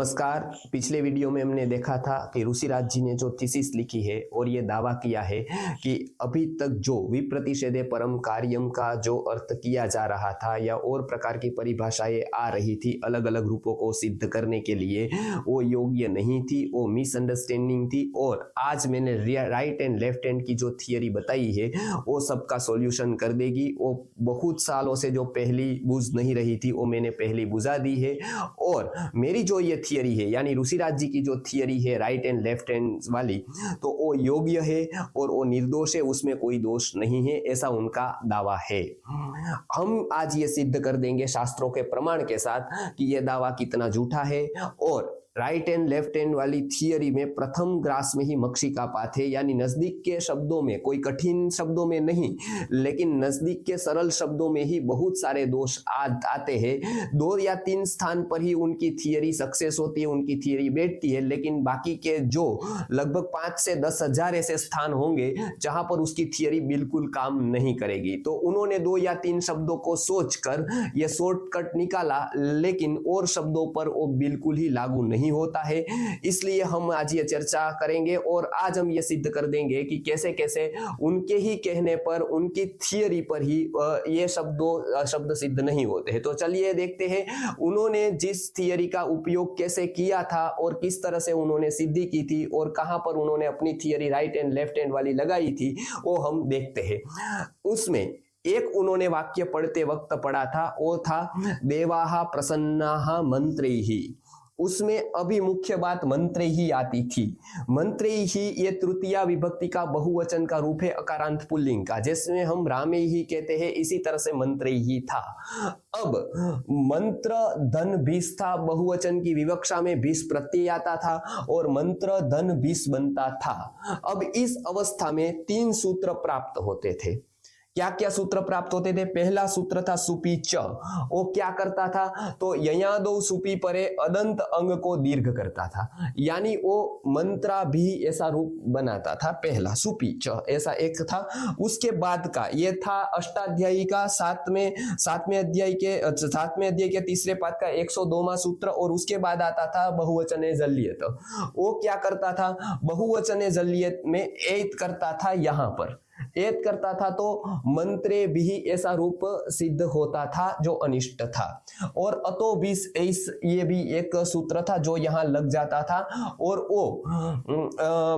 नमस्कार। पिछले वीडियो में हमने देखा था कि ऋषिराज जी ने जो थीसिस लिखी है और ये दावा किया है कि अभी तक जो विप्रतिषेधे परम कार्यम का जो अर्थ किया जा रहा था या और प्रकार की परिभाषाएं आ रही थी अलग अलग रूपों को सिद्ध करने के लिए, वो योग्य नहीं थी, वो मिसअंडरस्टैंडिंग थी। और आज मैंने राइट एंड लेफ्ट हैंड की जो थियरी बताई है वो सबका सॉल्यूशन कर देगी। वो बहुत सालों से जो पहली बुझ नहीं रही थी वो मैंने पहली बुझा दी है। और मेरी जो ये थियरी है यानी ऋषिराज जी की जो थियरी है राइट एंड लेफ्ट हैंड वाली, तो वो योग्य है और वो निर्दोष है, उसमें कोई दोष नहीं है, ऐसा उनका दावा है। हम आज ये सिद्ध कर देंगे शास्त्रों के प्रमाण के साथ कि ये दावा कितना झूठा है। और राइट एंड लेफ्ट हैंड वाली थियरी में प्रथम ग्रास में ही मक्षिका पात है, यानी नजदीक के शब्दों में, कोई कठिन शब्दों में नहीं लेकिन नजदीक के सरल शब्दों में ही बहुत सारे दोष आते हैं। 2 या 3 स्थान पर ही उनकी थियरी सक्सेस होती है, उनकी थियरी बैठती है, लेकिन बाकी के जो लगभग 5 से 10 हजार ऐसे स्थान होंगे जहां पर उसकी थियरी बिल्कुल काम नहीं करेगी। तो उन्होंने 2 या 3 शब्दों को सोचकर यह शॉर्टकट निकाला, लेकिन और शब्दों पर वो बिल्कुल ही लागू नहीं होता है। इसलिए हम आज ये चर्चा करेंगे और आज हम ये सिद्ध कर देंगे कि कैसे कैसे उनके ही कहने पर, उनकी थियरी पर ही ये शब्द सिद्ध नहीं होते हैं। तो चलिए देखते हैं उन्होंने जिस थियरी का उपयोग कैसे किया था और किस तरह से उन्होंने सिद्धि की थी और कहां पर उन्होंने अपनी theory right and left hand वाली लगाई थी, वो हम देखते हैं। उसमें एक उन्होंने वाक्य पढ़ते वक्त पढ़ा था, वो था देवाः प्रसन्नाः मंत्रैः। उसमें अभी मुख्य बात मंत्रे ही आती थी। मंत्रे ही ये तृतीया विभक्ति का बहुवचन का रूप है अकारांत पुल्लिंग का, जिसमें हम रामे ही कहते हैं, इसी तरह से मंत्रे ही था। अब मंत्र धन बीस था, बहुवचन की विवक्षा में बीस प्रत्यय आता था और मंत्र धन बीस बनता था। अब इस अवस्था में 3 सूत्र प्राप्त होते थे। क्या क्या सूत्र प्राप्त होते थे? पहला सूत्र था सुपी च। वो क्या करता था? तो यया दो सुपी परे अदंत अंग को दीर्घ करता था, यानी वो मंत्रा भी ऐसा रूप बनाता था। पहला सुपी च ऐसा एक था। उसके बाद का ये था अष्टाध्यायी का 7वें अध्याय के तीसरे पाद का 102वां सूत्र। और उसके बाद आता था बहुवचने जल्यत। वो क्या करता था? बहुवचने जल्यत में एत करता था, यहां पर एत करता था तो मंत्रे भी ऐसा रूप सिद्ध होता था जो अनिष्ट था। और अतो बीस ऐस ये भी एक सूत्र था जो यहां लग जाता था और वो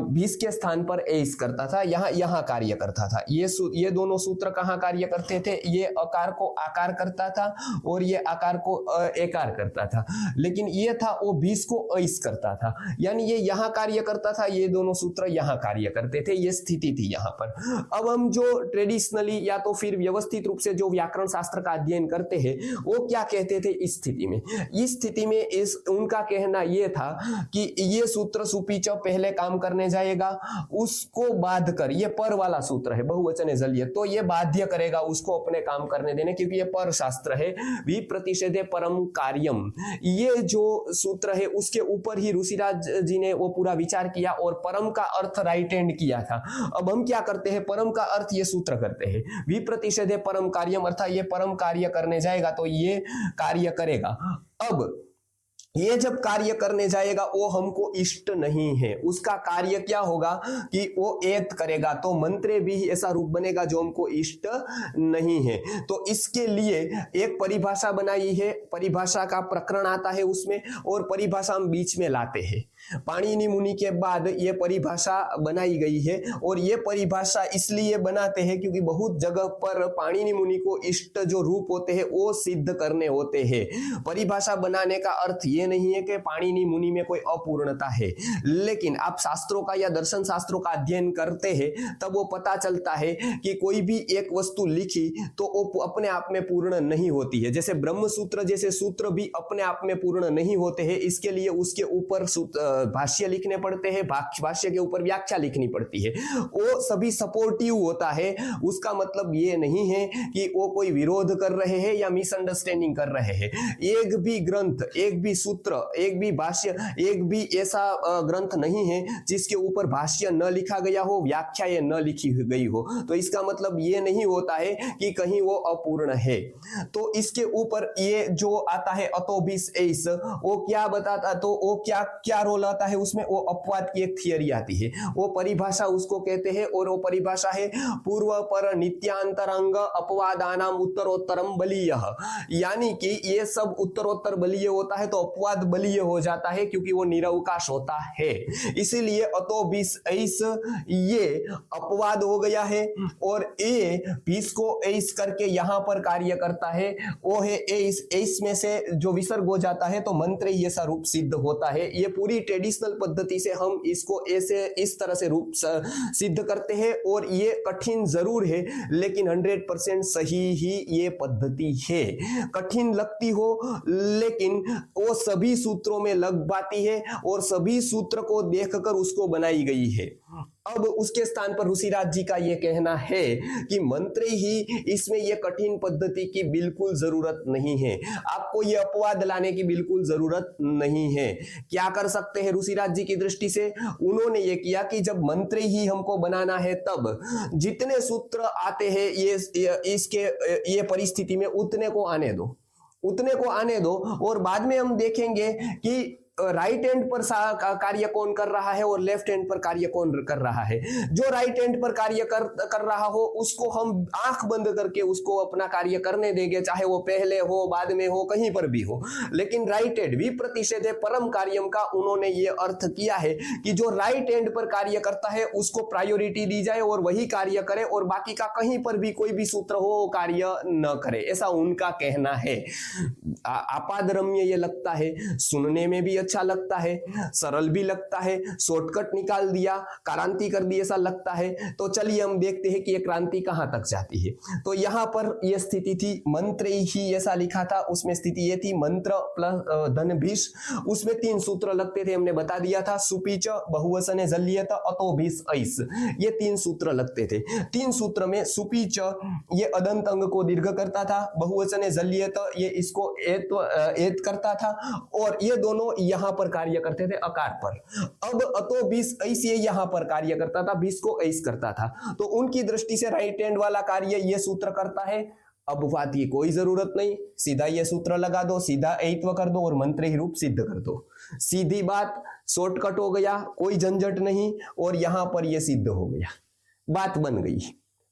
20 के स्थान पर ऐस करता था, यहां कार्य करता था। ये दोनों सूत्र कहां कार्य करते थे? ये अकार को आकार करता था और ये आकार को एकार करता था, लेकिन ये था वो 20 को ऐस करता था, यानी ये यहां कार्य करता था, ये दोनों सूत्र यहां कार्य करते थे। ये स्थिति थी यहां पर। अब हम जो ट्रेडिशनली या तो फिर व्यवस्थित रूप से जो व्याकरण शास्त्र का अध्ययन करते हैं वो क्या कहते थे इस स्थिति में उनका कहना यह था कि ये सूत्र सुपीच पहले काम करने जाएगा, उसको बाध कर, ये पर वाला सूत्र है बहुवचन जल्य, तो ये बाध्य करेगा उसको अपने काम करने देने, क्योंकि ये पर शास्त्र है। विप्रतिषेधे परम कार्यम, ये जो सूत्र है उसके ऊपर ही ऋषिराज जी ने वो पूरा विचार किया और परम का अर्थ राइट हैंड किया था। अब हम क्या करते हैं? परम का अर्थ ये सूत्र करते हैं। विप्रतिषेधे परम कार्यम, अर्थात ये परम कार्य करने जाएगा तो ये कार्य करेगा। अब ये जब कार्य करने जाएगा वो हमको इष्ट नहीं है, उसका कार्य क्या होगा कि वो एत करेगा, तो मंत्रे भी ऐसा रूप बनेगा जो हमको इष्ट नहीं है। तो इसके लिए एक परिभाषा बनाई है, परिभाषा का प्रकरण आता है उसमें, और परिभाषा हम बीच में लाते हैं। पाणिनि मुनि के बाद ये परिभाषा बनाई गई है और ये परिभाषा इसलिए बनाते हैं क्योंकि बहुत जगह पर पाणिनि मुनि को इष्ट जो रूप होते हैं वो सिद्ध करने होते हैं। परिभाषा बनाने का अर्थ ये नहीं है कि पाणिनि मुनि में कोई अपूर्णता है, लेकिन आप शास्त्रों का या दर्शन शास्त्रों का अध्ययन करते हैं तब वो पता चलता है कि कोई भी एक वस्तु लिखी तो वो अपने आप में पूर्ण नहीं होती है। जैसे ब्रह्म सूत्र जैसे सूत्र भी अपने आप में पूर्ण नहीं होते हैं, इसके लिए उसके ऊपर भाष्य लिखने पड़ते हैं, भाष्य के ऊपर व्याख्या लिखनी पड़ती है। वो सभी सपोर्टिव होता है, उसका मतलब ये नहीं है कि वो कोई विरोध कर रहे हैं या मिसअंडरस्टैंडिंग कर रहे हैं। एक भी ग्रंथ, एक भी सूत्र सूत्र, एक भी भाष्य, एक भी ऐसा ग्रंथ नहीं है जिसके ऊपर भाष्य न लिखा गया हो, व्याख्याएं न लिखी गई हो। तो इसका मतलब ये नहीं होता है कि कहीं वो अपूर्ण है। तो इसके ऊपर ये जो आता है अतोबिस एस, वो क्या बताता, तो वो क्या रोल आता है उसमें, वो अपवाद की एक थियरी आती है, वो परिभाषा उसको कहते हैं, और वो परिभाषा है पूर्व पर नित्यांतरंग अपवादानाम उत्तरोत्तरम बलीय। यानी कि ये सब उत्तरोत्तर बलीय होता है तो अपवाद बलीय हो जाता है, क्योंकि वो निरवकाश होता है। इसीलिए अतो 20 ऐस ये अपवाद हो गया है, और ए 20 को ऐस करके यहां पर कार्य करता है, वो है ऐस। ऐस में से जो विसर्ग हो जाता है तो मंत्र ही ऐसा रूप सिद्ध होता है। ये पूरी ट्रेडिशनल पद्धति से हम इसको ऐसे इस तरह से रूप सिद्ध करते हैं, और ये कठिन जरूर है लेकिन 100% सही ही ये पद्धति है। कठिन लगती हो लेकिन वो सभी सूत्रों में लग पाती है, और सभी सूत्र को देखकर उसको बनाई गई है। अब उसके स्थान पर ऋषिराज जी का यह कहना है कि मंत्र ही, इसमें यह कठिन पद्धति की बिल्कुल जरूरत नहीं है, आपको यह अपवाद लाने की बिल्कुल जरूरत नहीं है। क्या कर सकते हैं ऋषिराज जी की दृष्टि से, उन्होंने यह किया कि जब मंत्र ही हमको बनाना है तब जितने सूत्र आते हैं ये परिस्थिति में उतने को आने दो, और बाद में हम देखेंगे कि राइट एंड पर कार्य कौन कर रहा है और लेफ्ट एंड पर कार्य कौन कर रहा है। जो राइट एंड पर कार्य कर रहा हो उसको हम आंख बंद करके उसको अपना कार्य करने देंगे, चाहे वो पहले हो बाद में हो कहीं पर भी हो। लेकिन राइट एंड विप्रतिषेधे परम कार्यम का उन्होंने ये अर्थ किया है कि जो राइट एंड पर कार्य करता है उसको प्रायोरिटी दी जाए और वही कार्य करे, और बाकी का कहीं पर भी कोई भी सूत्र हो कार्य न करे, ऐसा उनका कहना है। आपादरम्य ये लगता है, सुनने में भी अच्छा लगता है, सरल भी लगता है, शॉर्टकट निकाल दिया, क्रांति कर दी ऐसा लगता है। तो चलिए हम देखते हैं कि ये क्रांति कहां तक जाती है। तो यहां पर यह स्थिति थी, मंत्र ही ऐसा लिखा था, उसमें स्थिति ये थी मंत्र प्लस धन भीष, उसमें 3 सूत्र लगते थे, हमने बता दिया था, सुपीच बहुवचने जल्यत अतो भीष ऐस, ये 3 सूत्र लगते थे। 3 सूत्र में सुपीच ये अदंत अंग को दीर्घ करता था, बहुवचने जल्यत ये इसको एत करता था, और ये दोनों यहां पर कार्य करते थे अकार पर। अब अतो 20 ऐसे यहां पर कार्य करता था, 20 को ऐस करता था। तो उनकी दृष्टि से राइट हैंड वाला कार्य ये सूत्र करता है। अब बात की कोई जरूरत नहीं, सीधा ये सूत्र लगा दो, सीधा ऐत्व कर दो और मंत्र ही रूप सिद्ध कर दो। सीधी बात, शॉर्टकट हो गया, कोई झंझट नहीं, और यहां पर ये सिद्ध हो गया, बात बन गई,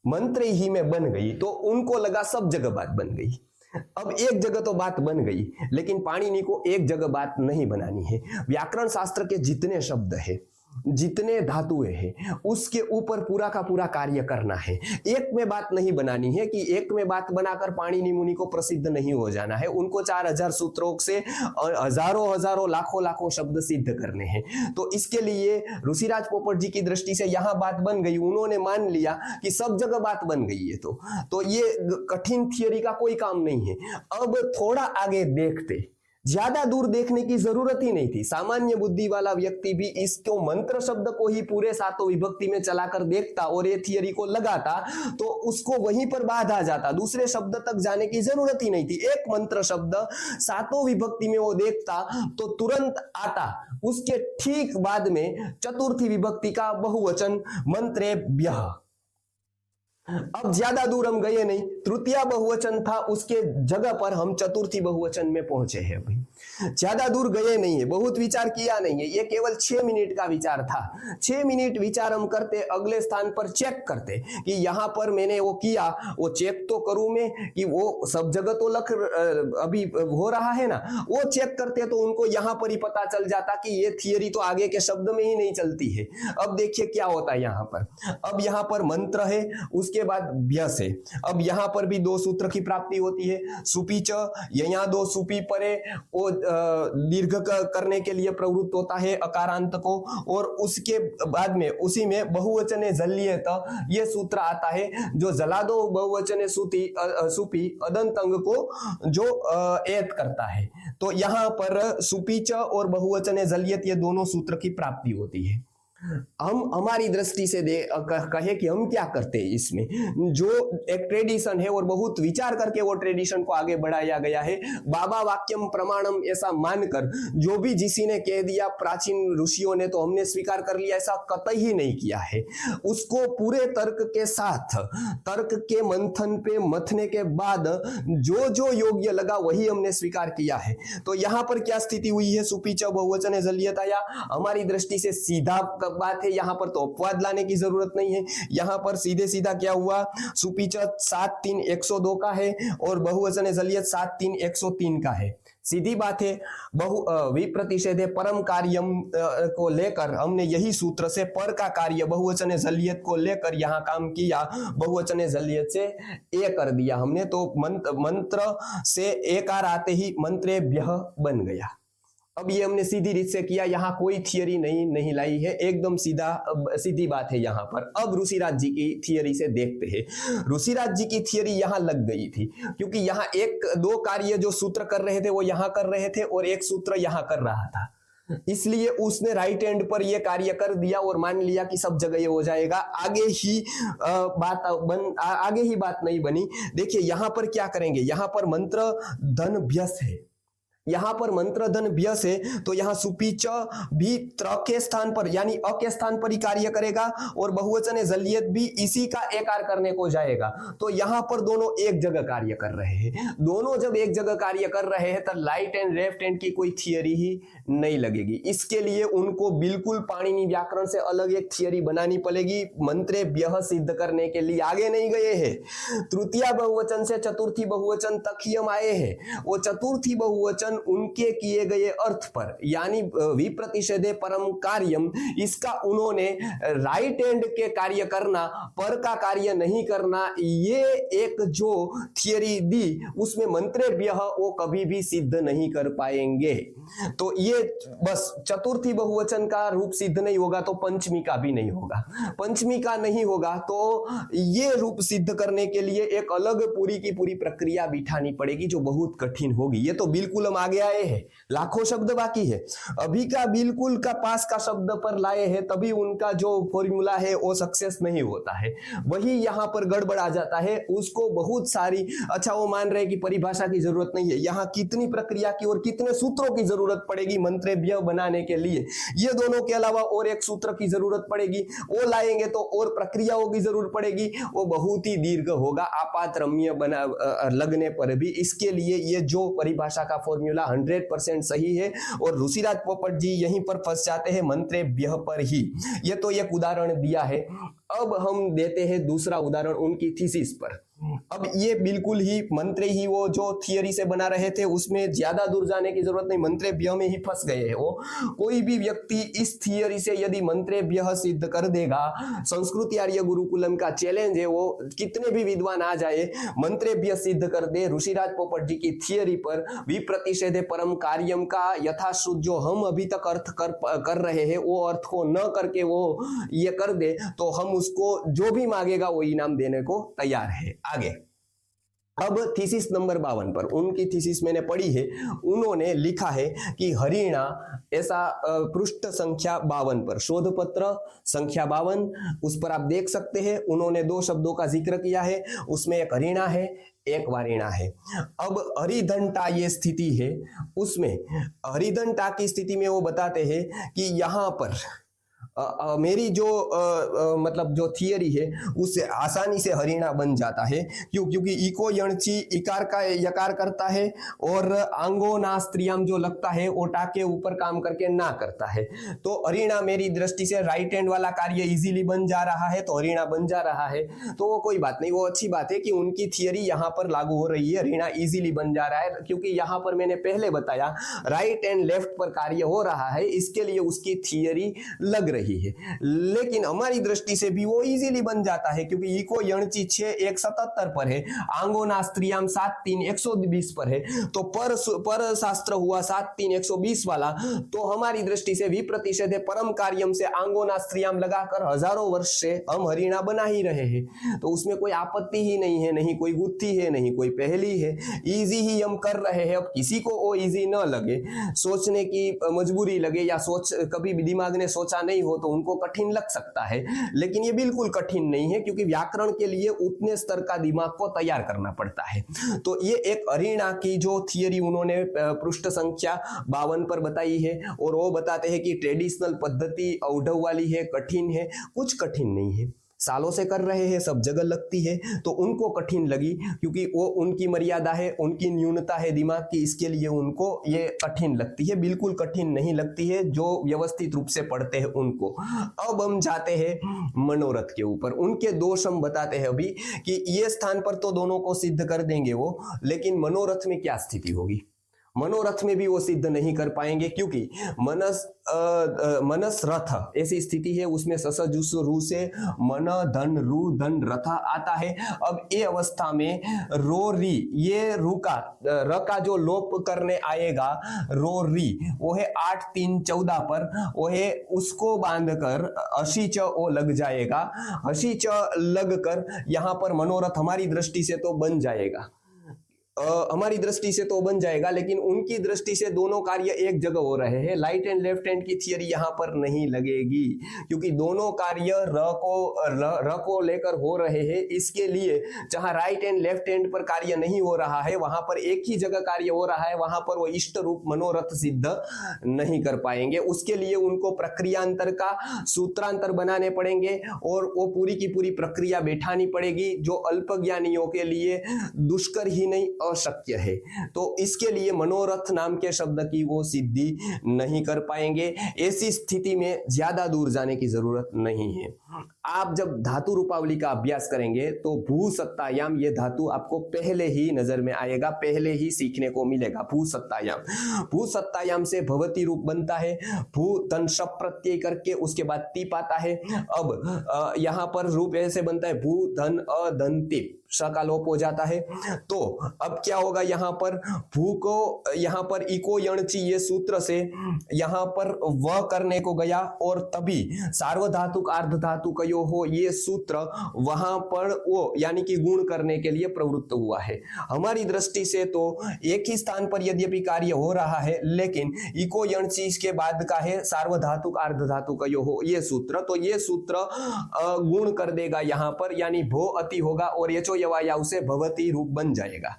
मंत्र ही में बन गई। तो उनको लगा सब जगह बात बन गई। अब एक जगह तो बात बन गई, लेकिन पाणिनि को एक जगह बात नहीं बनानी है। व्याकरण शास्त्र के जितने शब्द है, जितने धातुएं हैं, उसके ऊपर पूरा का पूरा कार्य करना है। एक में बात नहीं बनानी है कि एक में बात बनाकर पाणिनि मुनि को प्रसिद्ध नहीं हो जाना है। उनको 4000 सूत्रों से हजारों लाखों शब्द सिद्ध करने हैं। तो इसके लिए ऋषिराज पोपट जी की दृष्टि से यहां बात बन गई, उन्होंने मान लिया कि सब जगह बात बन गई है। तो ये कठिन थियरी का कोई काम नहीं है। अब थोड़ा आगे देखते, ज्यादा दूर देखने की जरूरत ही नहीं थी। सामान्य बुद्धि वाला व्यक्ति भी इसको मंत्र शब्द को ही पूरे 7 विभक्ति में चलाकर देखता और ये थियरी को लगाता तो उसको वहीं पर बाध आ जाता, दूसरे शब्द तक जाने की जरूरत ही नहीं थी। एक मंत्र शब्द 7 विभक्ति में वो देखता तो तुरंत आता, उसके ठीक बाद में चतुर्थी विभक्ति का बहुवचन मंत्रेभ्यः। अब ज्यादा दूर हम गए नहीं, तृतीया बहुवचन था, उसके जगह पर हम चतुर्थी बहुवचन में पहुंचे हैं। अभी ज्यादा दूर गए नहीं है, बहुत विचार किया नहीं है, ये केवल 6 मिनट का विचार था। 6 मिनट विचार हम करते, अगले स्थान पर चेक करते कि यहां पर मैंने वो किया, वो चेक तो करूं मैं कि वो सब जगह तो लख अभी हो रहा है ना, वो चेक करते तो उनको यहां पर ही पता चल जाता कि ये थियरी तो आगे के शब्द में ही नहीं चलती है। अब देखिए क्या होता है यहां पर। अब यहां पर मंत्र है, उसके बाद भ्यस है। अब यहां पर भी 2 सूत्र की प्राप्ति होती है। सुपीच, यहाँ 2 सुपी परे, वो दीर्घ करने के लिए प्रवृत्त होता है अकारांत को, और उसके बाद में उसी में बहुवचने जल्येत ये सूत्र आता है जो जला दो बहुवचने सुपी अदंत अंग को जो एत करता है। तो यहां पर सुपीच और बहुवचने जल्येत ये दोनों सूत्र की प्राप्ति होती है। हम हमारी दृष्टि से कहे कि हम क्या करते हैं इसमें, जो एक ट्रेडिशन है और बहुत विचार करके वो ट्रेडिशन को आगे बढ़ाया गया है। बाबा वाक्यम प्रमाणम ऐसा मानकर जो भी किसी ने कह दिया प्राचीन ऋषियों ने तो हमने स्वीकार कर लिया, ऐसा कतई ही नहीं किया है। उसको पूरे तर्क के साथ, तर्क के मंथन पे मथने के बाद जो जो योग्य लगा वही हमने स्वीकार किया है। तो यहाँ पर क्या स्थिति हुई है, सुपीच बहुवचन जल्यताया, हमारी दृष्टि से सीधा बात है, यहाँ पर तो अपवाद लाने की जरूरत नहीं है। यहाँ पर सीधे सीधा क्या हुआ, सुपीच 7 3 102 का है और बहुवचन जलियत 7 3 103 का है। सीधी बात है। विप्रतिषेधे परम कार्यम को लेकर हमने यही सूत्र से पर का कार्य बहुवचन जलियत को लेकर यहाँ काम किया, बहुवचन जलियत से ए कर दिया हमने। तो मंत्र से एकार आते ही मंत्रेभ्यः बन गया। अब ये हमने सीधी रीत से किया, यहाँ कोई थियरी नहीं लाई है, एकदम सीधी बात है यहाँ पर। अब ऋषिराज जी की थियरी से देखते हैं। ऋषिराज जी की थियरी यहाँ लग गई थी, क्योंकि यहाँ एक दो कार्य जो सूत्र कर रहे थे वो यहाँ कर रहे थे और एक सूत्र यहाँ कर रहा था, इसलिए उसने राइट एंड पर ये कार्य कर दिया और मान लिया कि सब जगह ये हो जाएगा। आगे ही बात नहीं बनी। देखिए यहाँ पर क्या करेंगे, यहाँ पर मंत्र धन भ्यस है, यहाँ पर मंत्र धन भ्यस है, तो यहाँ सुपीच भी त्र के स्थान पर यानी अ के स्थान पर ही कार्य करेगा और बहुवचन जलियत भी इसी का एकार करने को जाएगा। तो यहाँ पर दोनों एक जगह कार्य कर रहे हैं। दोनों जब एक जगह कार्य कर रहे हैं तो राइट एंड लेफ्ट हैंड की कोई थियरी ही नहीं लगेगी। इसके लिए उनको बिल्कुल पाणिनि व्याकरण से अलग एक थियरी बनानी पड़ेगी। मंत्रेभ्यः सिद्ध करने के लिए आगे नहीं गए हैं, तृतीय बहुवचन से चतुर्थी बहुवचन तक ही हम आए हैं। वो चतुर्थी बहुवचन उनके किए गए अर्थ पर यानी विप्रतिषेधे परम कार्यम, इसका उन्होंने राइट एंड के कार्य करना, पर का कार्य नहीं करना, ये एक जो थियरी दी उसमें मंत्रेभ्यः वो कभी भी सिद्ध नहीं कर पाएंगे। तो ये बस चतुर्थी बहुवचन का रूप सिद्ध नहीं होगा तो पंचमी का भी नहीं होगा, पंचमी का नहीं होगा तो ये रूप सिद्ध करने के लिए एक अलग पूरी की पूरी प्रक्रिया बिठानी पड़ेगी जो बहुत कठिन होगी। ये तो बिल्कुल हम आगे आए हैं, लाखों शब्द बाकी है, अभी का बिल्कुल का पास का शब्द पर लाए हैं, तभी उनका जो फॉर्मूला है वो सक्सेस नहीं होता है, वही यहाँ पर गड़बड़ आ जाता है। उसको बहुत सारी, अच्छा वो मान रहे कि परिभाषा की जरूरत नहीं है, यहाँ कितनी प्रक्रिया की और कितने सूत्रों की जरूरत पड़ेगी मंत्रेभ्यः बनाने के लिए, ये दोनों के अलावा और एक सूत्र की जरूरत पड़ेगी, वो लाएंगे तो और प्रक्रियाओं की जरूरत पड़ेगी, वो बहुत ही दीर्घ होगा आपात रम्य बना लगने पर भी। इसके लिए ये जो परिभाषा का फॉर्मूला 100% सही है और ऋषिराज पोपट जी यहीं पर फंस जाते हैं मंत्रेभ्यः पर ही। ये तो एक उदाहरण दिया है। अब हम देते हैं दूसरा उदाहरण उनकी थीसिस पर। अब ये बिल्कुल ही मंत्र ही वो जो थियरी से बना रहे थे उसमें ज्यादा दूर जाने की जरूरत नहीं, मंत्रेभ्यः में ही फंस गए हैं वो। कोई भी व्यक्ति इस थियरी से यदि मंत्रेभ्यः सिद्ध कर देगा, संस्कृत आर्य गुरुकुलम का चैलेंज है, वो कितने भी विद्वान आ जाए मंत्रेभ्यः सिद्ध कर दे ऋषिराज पोपट जी की थियरी पर विप्रतिषेधे परम कार्यम का यथाश्रुत जो हम अभी तक अर्थ कर रहे हैं वो अर्थ को न करके वो ये कर दे, तो हम उसको जो भी मांगेगा वो इनाम देने को तैयार है। आगे अब थीसिस नंबर 52 पर उनकी थीसिस मैंने पढ़ी है, उन्होंने लिखा है कि हरिणा, ऐसा पृष्ठ संख्या 52 पर, शोध पत्र संख्या 52, उस पर आप देख सकते हैं। उन्होंने दो शब्दों का जिक्र किया है, उसमें एक हरिणा है एक वारिणा है। अब हरिदंटा ये स्थिति है, उसमें हरिदंटा की स्थिति में वो बताते हैं कि यहाँ पर मेरी जो मतलब जो थियरी है उससे आसानी से हरिणा बन जाता है। क्यों? क्योंकि इको यणची इकार का यकार करता है और आंगोनास्त्रियम जो लगता है ओटा के ऊपर काम करके ना करता है। तो हरिणा मेरी दृष्टि से राइट हैंड वाला कार्य इजीली बन जा रहा है, तो हरिणा बन जा रहा है, तो वो कोई बात नहीं, वो अच्छी बात है कि उनकी थियरी यहाँ पर लागू हो रही है, हरिणा इजीली बन जा रहा है। क्योंकि यहाँ पर मैंने पहले बताया राइट एंड लेफ्ट पर कार्य हो रहा है, इसके लिए उसकी थियरी लग रही है। लेकिन हमारी दृष्टि से भी वो इजीली बन जाता है, क्योंकि इको यणची 6 1 77 पर है, आंगोनास्त्रियम 7 3 120 पर है, तो पर शास्त्र हुआ 7 3 120 वाला। तो हमारी दृष्टि से विप्रतिषेधे परम कार्यम से आंगोनास्त्रियम लगाकर हजारों वर्ष से हम हरिणा बना ही रहे हैं, तो उसमें कोई आपत्ति ही नहीं है, नहीं कोई गुत्थी है, नहीं कोई पहेली है, इजी ही हम कर रहे हैं। अब किसी को वो इजी न लगे, सोचने की मजबूरी लगे या सोच कभी भी दिमाग ने सोचा नहीं हो तो उनको कठिन लग सकता है, लेकिन ये बिल्कुल कठिन नहीं है, क्योंकि व्याकरण के लिए उतने स्तर का दिमाग को तैयार करना पड़ता है। तो ये एक अरीना की जो थियरी उन्होंने पृष्ठ संख्या 52 पर बताई है, और वो बताते हैं कि ट्रेडिशनल पद्धति औढव वाली है, कठिन है। कुछ कठिन नहीं है, सालों से कर रहे हैं, सब जगह लगती है, तो उनको कठिन लगी क्योंकि वो उनकी मर्यादा है, उनकी न्यूनता है दिमाग की, इसके लिए उनको ये कठिन लगती है। बिल्कुल कठिन नहीं लगती है जो व्यवस्थित रूप से पढ़ते हैं उनको। अब हम जाते हैं मनोरथ के ऊपर। उनके दोष हम बताते हैं अभी कि ये स्थान पर तो दोनों को सिद्ध कर देंगे वो, लेकिन मनोरथ में क्या स्थिति होगी? मनोरथ में भी वो सिद्ध नहीं कर पाएंगे, क्योंकि मनस रथ ऐसी स्थिति है, उसमें सस जुस रू से मन धन रू धन रथा आता है। अब ये अवस्था में रो री, ये रू का र का जो लोप करने आएगा, रो री, वो है 8 3 14 पर, वो है उसको बांधकर हसी च ओ लग जाएगा। हसी च लग कर यहाँ पर मनोरथ हमारी दृष्टि से तो बन जाएगा, हमारी दृष्टि से तो बन जाएगा, लेकिन उनकी दृष्टि से दोनों कार्य एक जगह हो रहे हैं। राइट एंड लेफ्ट हैंड की थियरी यहाँ पर नहीं लगेगी, क्योंकि दोनों कार्य र को लेकर हो रहे हैं। इसके लिए जहां राइट एंड लेफ्ट हैंड पर कार्य नहीं हो रहा है, वहां पर एक ही जगह कार्य हो रहा है, वहां पर वो इष्ट रूप मनोरथ सिद्ध नहीं कर पाएंगे। उसके लिए उनको प्रक्रियांतर का सूत्रांतर बनाने पड़ेंगे, और वो पूरी की पूरी प्रक्रिया बैठानी पड़ेगी, जो अल्पज्ञानियों के लिए दुष्कर ही नहीं अशक्य है। तो इसके लिए मनोरथ नाम के शब्द की वो सिद्धि नहीं कर पाएंगे। ऐसी स्थिति में ज्यादा दूर जाने की जरूरत नहीं है। आप जब धातु रूपावली का अभ्यास करेंगे तो भू सत्तायाम, ये धातु आपको पहले ही नजर में आएगा, पहले ही सीखने को मिलेगा। भू सत्तायाम, भू सत्तायाम से भवती रूप बनता है। भू धन शप प्रत्यय करके उसके बाद तीप आता है। अब यहां पर रूप ऐसे बनता है, भू धन अधन तीप, श का लोप हो जाता है। तो अब क्या होगा, यहां पर भू को यहां पर इको यणची ये सूत्र से यहां पर व करने को गया, और तभी सार्वधातुक अर्धधातु कयो हो ये सूत्र वहां पर वो यानी कि गुण करने के लिए प्रवृत्त हुआ है। हमारी दृष्टि से तो एक ही स्थान पर यद्यपि कार्य हो रहा है, लेकिन इको यणची इसके बाद का है सार्वधातुक अर्धधातु कयो हो ये सूत्र, तो ये सूत्र गुण कर देगा यहां पर, यानी भो अति होगा और यचो यवायाव से भवती रूप बन जाएगा।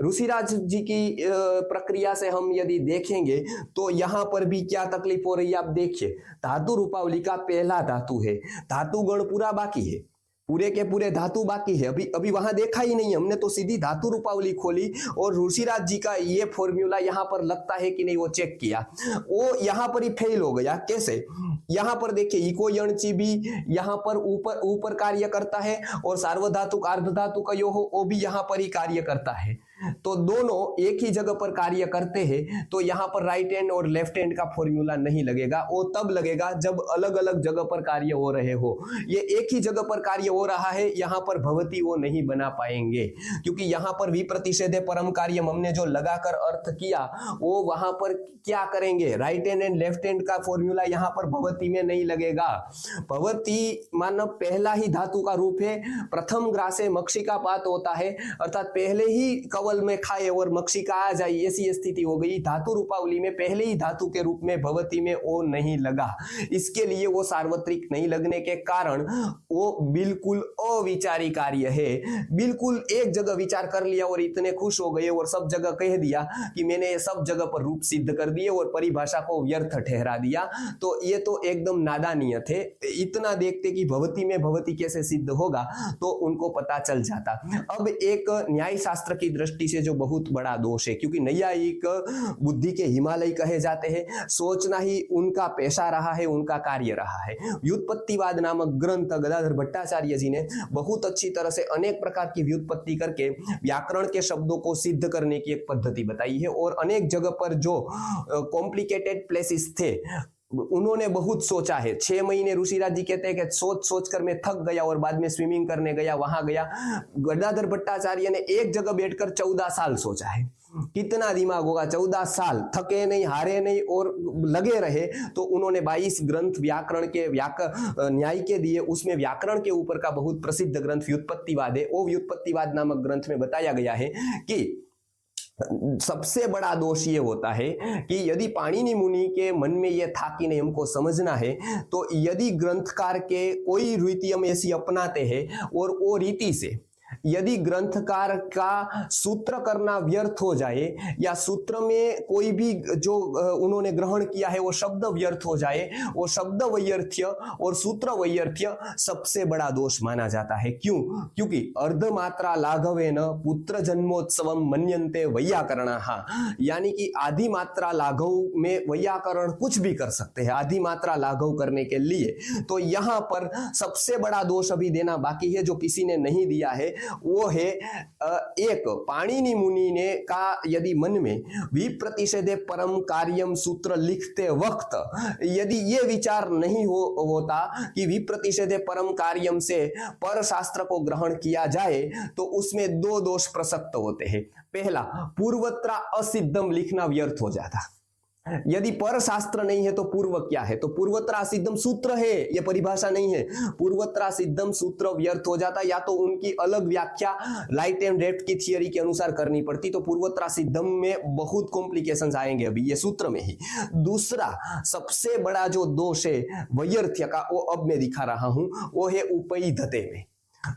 ऋषिराज जी की प्रक्रिया से हम यदि देखेंगे तो यहां पर भी क्या तकलीफ हो रही है आप देखिए। धातु रूपावली का पहला धातु है, धातु गण पूरा बाकी है, पूरे के पूरे धातु बाकी है, अभी वहां देखा ही नहीं, हमने तो सीधी धातु रूपावली खोली और ऋषिराज जी का ये फॉर्मूला यहां पर लगता है कि नहीं वो चेक किया, वो यहां पर ही फेल हो गया। कैसे? यहां पर देखिए इको यणची भी यहां पर ऊपर कार्य करता है, और सार्वधातुक अर्धधातु का यो हो वो भी यहां पर ही कार्य करता है। तो दोनों एक ही जगह पर कार्य करते हैं, तो यहां पर राइट हैंड और लेफ्ट हैंड का फॉर्मूला नहीं लगेगा, वो तब लगेगा जब अलग अलग जगह पर कार्य हो रहे हो। ये एक ही जगह पर कार्य हो रहा है, यहां पर भवती वो नहीं बना पाएंगे, क्योंकि यहां पर विप्रतिषेधे परम कार्यम हमने जो लगाकर अर्थ किया, वो वहां पर क्या करेंगे, right hand and left hand का फॉर्मूला यहां पर भवती में नहीं लगेगा। भवती मानो पहला ही धातु का रूप है, प्रथम ग्रासे मक्षिका पात होता है, अर्थात पहले ही कवल में खाए और मक्षिका आ जाए, ऐसी स्थिति हो गई। धातु रूपावली में पहले ही धातु के रूप में भवती में ओ नहीं लगा, इसके लिए वो सार्वत्रिक नहीं लगने के कारण वो बिल्कुल अविचारी कार्य है। बिल्कुल एक जगह विचार कर लिया और इतने खुश हो गए और सब जगह कह दिया कि मैंने सब जगह पर रूप सिद्ध कर दिए और परिभाषा को व्यर्थ ठहरा दिया, तो ये तो एकदम नादानियत है। इतना देखते कि भवती में भवती कैसे सिद्ध होगा तो उनको पता चल जाता। अब एक न्याय शास्त्र की दृष्टि से जो बहुत बड़ा दोष है, क्योंकि नैयायिक बुद्धि के हिमालय कहे जाते हैं, सोचना ही उनका पेशा रहा है, उनका कार्य रहा है। व्युत्पत्तिवाद नामक ग्रंथ गदाधर भट्टाचार्य जी ने बहुत अच्छी तरह से अनेक प्रकार की व्युत्पत्ति करके व्याकरण के शब्दों को सिद्ध करने की एक पद्धति बताई है, और अनेक जगह पर जो कॉम्प्लिकेटेड प्लेसेस थे उन्होंने बहुत सोचा है। 6 महीने ऋषिराज जी कहते हैं कि सोच सोच कर मैं थक गया और बाद में स्विमिंग करने गया, वहां गया। गदाधर भट्टाचार्य ने एक जगह बैठकर 14 साल सोचा है। कितना दिमाग होगा, 14 साल थके नहीं, हारे नहीं और लगे रहे। तो उन्होंने 22 ग्रंथ व्याकरण के न्याय के दिए, उसमें व्याकरण के ऊपर का बहुत प्रसिद्ध ग्रंथ व्युत्पत्तिवाद है। वो व्युत्पत्तिवाद नामक ग्रंथ में बताया गया है कि सबसे बड़ा दोष ये होता है कि यदि पाणिनि मुनि के मन में ये था कि नहीं हमको समझना है, तो यदि ग्रंथकार के कोई रीति हम ऐसी अपनाते हैं और वो रीति से यदि ग्रंथकार का सूत्र करना व्यर्थ हो जाए या सूत्र में कोई भी जो उन्होंने ग्रहण किया है वो शब्द व्यर्थ हो जाए, वो शब्द वैयर्थ्य और सूत्र वैयर्थ्य सबसे बड़ा दोष माना जाता है। क्यों? क्योंकि अर्धमात्रा लाघवेन पुत्र जन्मोत्सवम मन्यन्ते वैयाकरणाः, यानी कि आधी मात्रा लाघव में वैयाकरण कुछ भी कर सकते हैं आधी मात्रा लाघव करने के लिए। तो यहाँ पर सबसे बड़ा दोष अभी देना बाकी है जो किसी ने नहीं दिया है, वो है एक पाणिनि मुनि ने का यदि मन में विप्रतिषेधे परम कार्यम सूत्र लिखते वक्त यदि ये विचार नहीं होता कि विप्रतिषेधे परम कार्यम से पर शास्त्र को ग्रहण किया जाए, तो उसमें दो दोष प्रसक्त होते हैं। पहला, पूर्वत्रा असिद्धम लिखना व्यर्थ हो जाता। यदि पर शास्त्र नहीं है तो पूर्व क्या है? तो पूर्वत्रा सिद्धम सूत्र है, यह परिभाषा नहीं है। पूर्वत्रा सिद्धम सूत्र व्यर्थ हो जाता, या तो उनकी अलग व्याख्या लाइट एंड लेफ्ट की थियरी के अनुसार करनी पड़ती, तो पूर्वत्रा सिद्धम में बहुत कॉम्प्लिकेशंस आएंगे अभी ये सूत्र में ही। दूसरा सबसे बड़ा जो दोष है वैयर्थ्य का, वो अब मैं दिखा रहा हूं, वो है उपैधते में।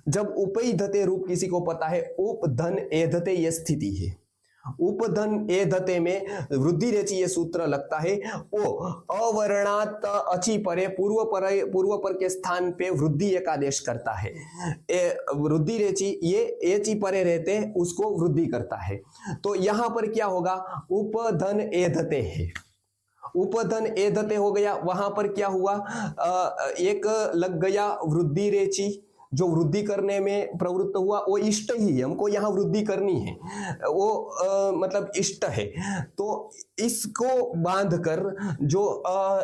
जब उपैधते रूप किसी को पता है, उपधन एधते ये स्थिति है। उपधन एधते में वृद्धि रेचि ये सूत्र लगता है, वो अवर्णात अची परे पूर्व पर के स्थान पे वृद्धि एक आदेश करता है। वृद्धि रेचि ये एची परे रहते उसको वृद्धि करता है। तो यहां पर क्या होगा? उपधन एधते है, उपधन एधते हो गया। वहां पर क्या हुआ? एक लग गया वृद्धि रेचि, जो वृद्धि करने में प्रवृत्त हुआ वो इष्ट ही है, हमको यहाँ वृद्धि करनी है, वो मतलब इष्ट है। तो इसको बांध कर जो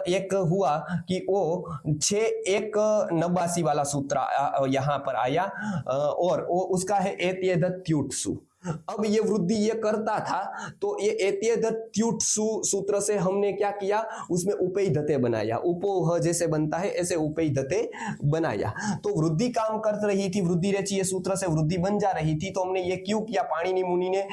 एक हुआ कि वो 6:1 वाला सूत्र यहाँ पर आया, और वो उसका है एत्येदत्युत्सु। अब ये वृद्धि ये करता था, तो ये एत्येदत्युत्सु सूत्र से हमने क्या किया? उसमें उपैधते बनाया। उपोह जैसे बनता है ऐसे उपैधते बनाया। तो वृद्धि काम कर रही थी, वृद्धि रेचि ये सूत्र से वृद्धि बन जा रही थी। तो हमने ये क्यों किया? पाणिनि मुनि ने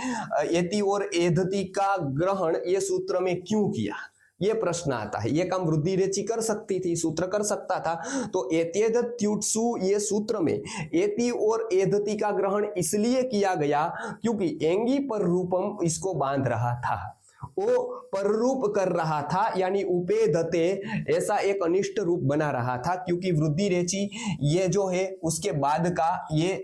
एति और एधति का ग्रहण ये सूत्र में क्यों किया? ये प्रश्न आता है। ये काम वृद्धि रेचि कर सकती थी, सूत्र कर सकता था। तो एत्येदत्युत्सु ये सूत्र में एति और एधति का ग्रहण इसलिए किया गया क्योंकि एंगी पर रूपम इसको बांध रहा था, वो पररूप कर रहा था, यानी उपेधते ऐसा एक अनिष्ट रूप बना रहा था। क्योंकि वृद्धि रेचि ये जो है उसके बाद का ये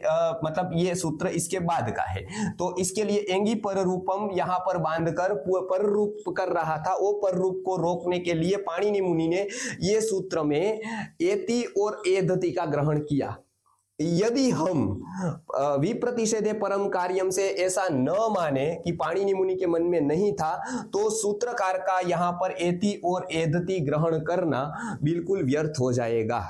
मतलब ये सूत्र इसके बाद का है, तो इसके लिए एंगी पर रूपम यहाँ पर बांधकर पररूप कर रहा था। वो पररूप को रोकने के लिए पाणिनि मुनि ने ये सूत्र में एति और एधति का ग्रहण किया। यदि हम विप्रतिषेधे परम कार्यम से ऐसा न माने कि पाणिनि मुनि के मन में नहीं था, तो सूत्रकार का यहाँ पर एति और एधति ग्रहण करना बिल्कुल व्यर्थ हो जाएगा।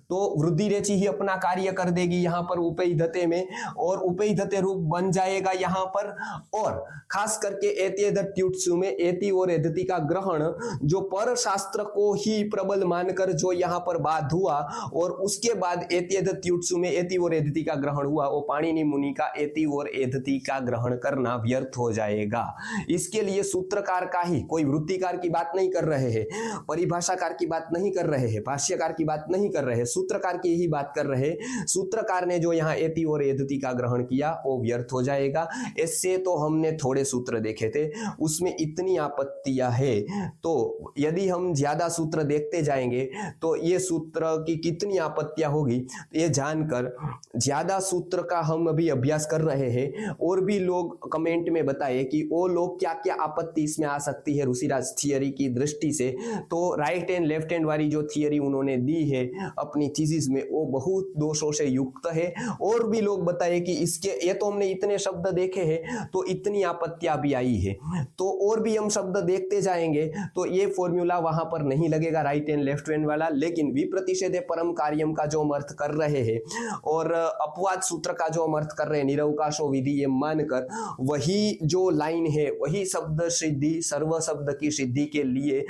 तो वृद्धि रेचि ही अपना कार्य कर देगी यहाँ पर उपैधते में, और उपैधते रूप बन जाएगा यहाँ पर। और खास करके एत्येदत्युत्सु में एति और एधति का ग्रहण जो पर शास्त्र को ही प्रबल मानकर जो यहाँ पर बाध हुआ, और उसके बाद एत्येदत्युत्सु में एति और एधति का ग्रहण हुआ, वो पाणिनि मुनि का एति और एधति का ग्रहण करना व्यर्थ हो जाएगा। इसके लिए सूत्रकार का ही, कोई वृत्तिकार की बात नहीं कर रहे हैं, परिभाषाकार की बात नहीं कर रहे हैं, भाष्यकार की बात नहीं कर रहे, सूत्रकार की ही बात कर रहे। सूत्रकार ने जो यहाँ एति और एधति का ग्रहण किया वो व्यर्थ हो जाएगा। इससे तो हमने थोड़े सूत्र देखे थे, उसमें इतनी आपत्तियां है। तो यदि हम ज्यादा सूत्र देखते जाएंगे तो ये सूत्र की कितनी आपत्तियां होगी, ये जानकर ज्यादा सूत्र का हम अभी अभ्यास कर रहे हैं। और भी लोग कमेंट में बताए कि वो लोग क्या क्या आपत्ति इसमें आ सकती है ऋषिराज थियरी की दृष्टि से। तो राइट एंड लेफ्ट हैंड वाली जो थियरी उन्होंने दी है अपनी थीसिस में, वो बहुत दोषों से युक्त है। और भी लोग बताए कि इसके, ये तो हमने इतने शब्द देखे हैं तो इतनी आपत्तियां भी आई है, तो और भी हम शब्द देखते जाएंगे तो ये फॉर्मूला वहां पर नहीं लगेगा राइट एंड लेफ्ट हैंड वाला। लेकिन विप्रतिषेधे परम कार्यम का जो हम अर्थ कर रहे हैं और अपवाद सूत्र का जो हम अर्थ कर रहे हैं निरवकाशो विधि, ये मानकर वही जो लाइन है वही शब्द सिद्धि सर्व शब्द की सिद्धि के लिए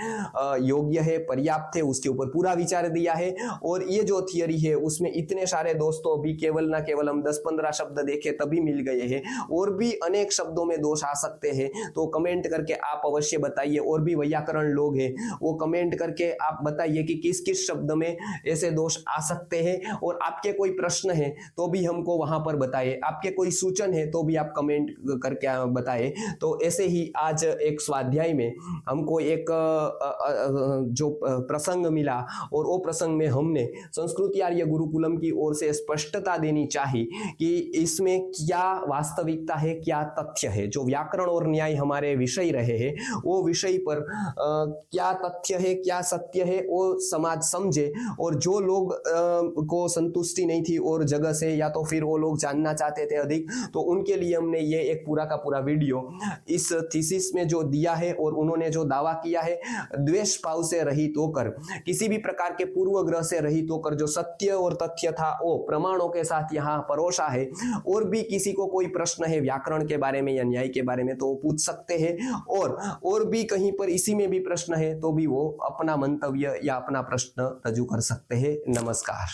योग्य है, पर्याप्त है, उसके ऊपर पूरा विचार दिया है। और ये ये जो थियरी है उसमें इतने सारे दोस्तों भी केवल ना केवल हम 10-15 शब्द देखे तभी मिल गए हैं, और भी अनेक शब्दों में दोष आ सकते हैं। तो कमेंट करके आप अवश्य बताइए, और भी वैयाकरण लोग हैं वो कमेंट करके आप बताइए कि किस किस शब्द में ऐसे दोष आ सकते हैं, और आपके कोई प्रश्न है तो भी हमको वहां पर बताइए, आपके कोई सूचन है तो भी आप कमेंट करके बताइए। तो ऐसे ही आज एक स्वाध्याय में हमको एक जो प्रसंग मिला, और वो प्रसंग में हमने संस्कृति आर्य गुरुकुलम की ओर से स्पष्टता देनी चाहिए कि इसमें क्या वास्तविकता है, क्या तथ्य है। जो व्याकरण और न्याय हमारे विषय रहे हैं वो विषय पर क्या तथ्य है, क्या सत्य है वो समाज समझे, और जो लोग को संतुष्टि नहीं थी और जगह से, या तो फिर वो लोग जानना चाहते थे अधिक, तो उनके लिए हमने ये एक पूरा का पूरा वीडियो इस थीसिस में जो दिया है, और उन्होंने जो दावा किया है द्वेष भाव से रहित होकर, किसी भी प्रकार के पूर्वग्रह से रहित होकर, जो सत्य और तथ्य था वो प्रमाणों के साथ यहाँ परोसा है। और भी किसी को कोई प्रश्न है व्याकरण के बारे में या न्याय के बारे में तो वो पूछ सकते हैं, और भी कहीं पर इसी में भी प्रश्न है तो भी वो अपना मंतव्य या अपना प्रश्न रजू कर सकते हैं। नमस्कार।